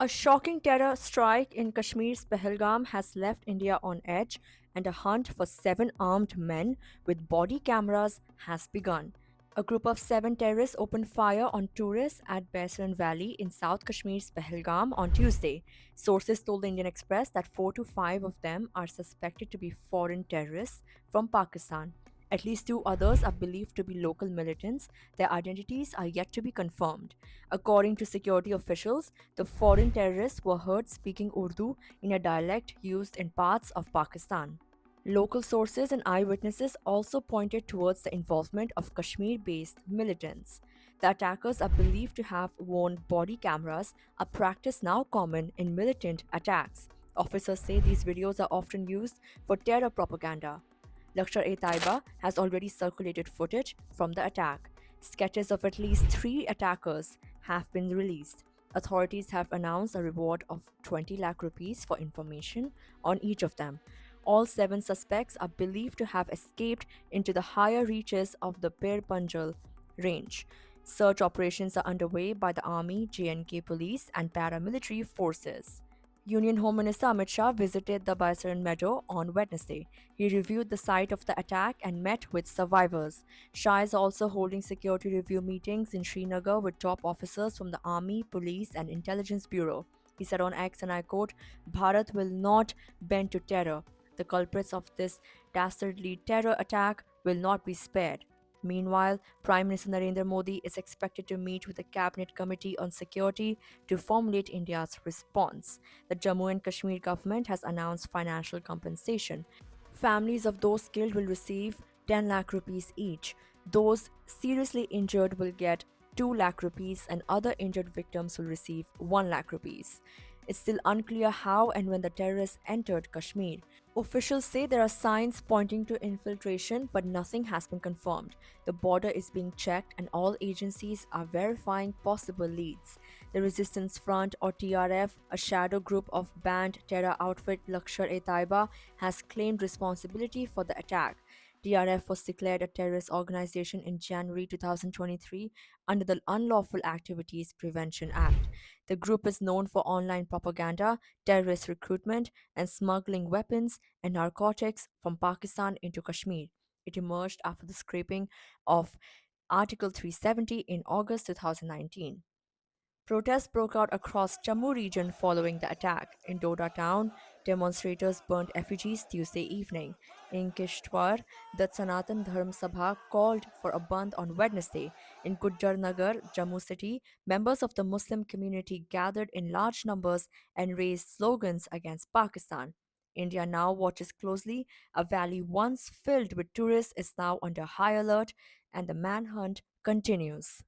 A shocking terror strike in Kashmir's Pahalgam has left India on edge, and a hunt for seven armed men with body cameras has begun. A group of seven terrorists opened fire on tourists at Baisran Valley in South Kashmir's Pahalgam on Tuesday. Sources told the Indian Express that four to five of them are suspected to be foreign terrorists from Pakistan. At least two others are believed to be local militants. Their identities are yet to be confirmed. According to security officials, the foreign terrorists were heard speaking Urdu in a dialect used in parts of Pakistan. Local sources and eyewitnesses also pointed towards the involvement of Kashmir based militants. The attackers are believed to have worn body cameras, a practice now common in militant attacks. Officers say these videos are often used for terror propaganda. Lashkar-e-Taiba has already circulated footage from the attack. Sketches of at least three attackers have been released. Authorities have announced a reward of 20 lakh rupees for information on each of them. All seven suspects are believed to have escaped into the higher reaches of the Bir Panjal range. Search operations are underway by the Army, JNK police, and paramilitary forces. Union Home Minister Amit Shah visited the Baisaran Meadow on Wednesday. He reviewed the site of the attack and met with survivors. Shah is also holding security review meetings in Srinagar with top officers from the Army, Police, and Intelligence Bureau. He said on X, and I quote, Bharat will not bend to terror. The culprits of this dastardly terror attack will not be spared. Meanwhile, Prime Minister Narendra Modi is expected to meet with the Cabinet Committee on Security to formulate India's response. The Jammu and Kashmir government has announced financial compensation. Families of those killed will receive 10 lakh rupees each. Those seriously injured will get 2 lakh rupees, and other injured victims will receive 1 lakh rupees. It's still unclear how and when the terrorists entered Kashmir. Officials say there are signs pointing to infiltration, but nothing has been confirmed. The border is being checked, and all agencies are verifying possible leads. The Resistance Front, or TRF, a shadow group of banned terror outfit Lashkar-e-Taiba, has claimed responsibility for the attack. TRF was declared a terrorist organization in January 2023 under the Unlawful Activities Prevention Act. The group is known for online propaganda, terrorist recruitment, and smuggling weapons and narcotics from Pakistan into Kashmir. It emerged after the scrapping of Article 370 in August 2019. Protests broke out across Jammu region following the attack. In Doda town, demonstrators burned effigies Tuesday evening. In Kishtwar, the Sanatan Dharm Sabha called for a bandh on Wednesday. In Gujjar Nagar, Jammu city, members of the Muslim community gathered in large numbers and raised slogans against Pakistan. India now watches closely. A valley once filled with tourists is now under high alert, and the manhunt continues.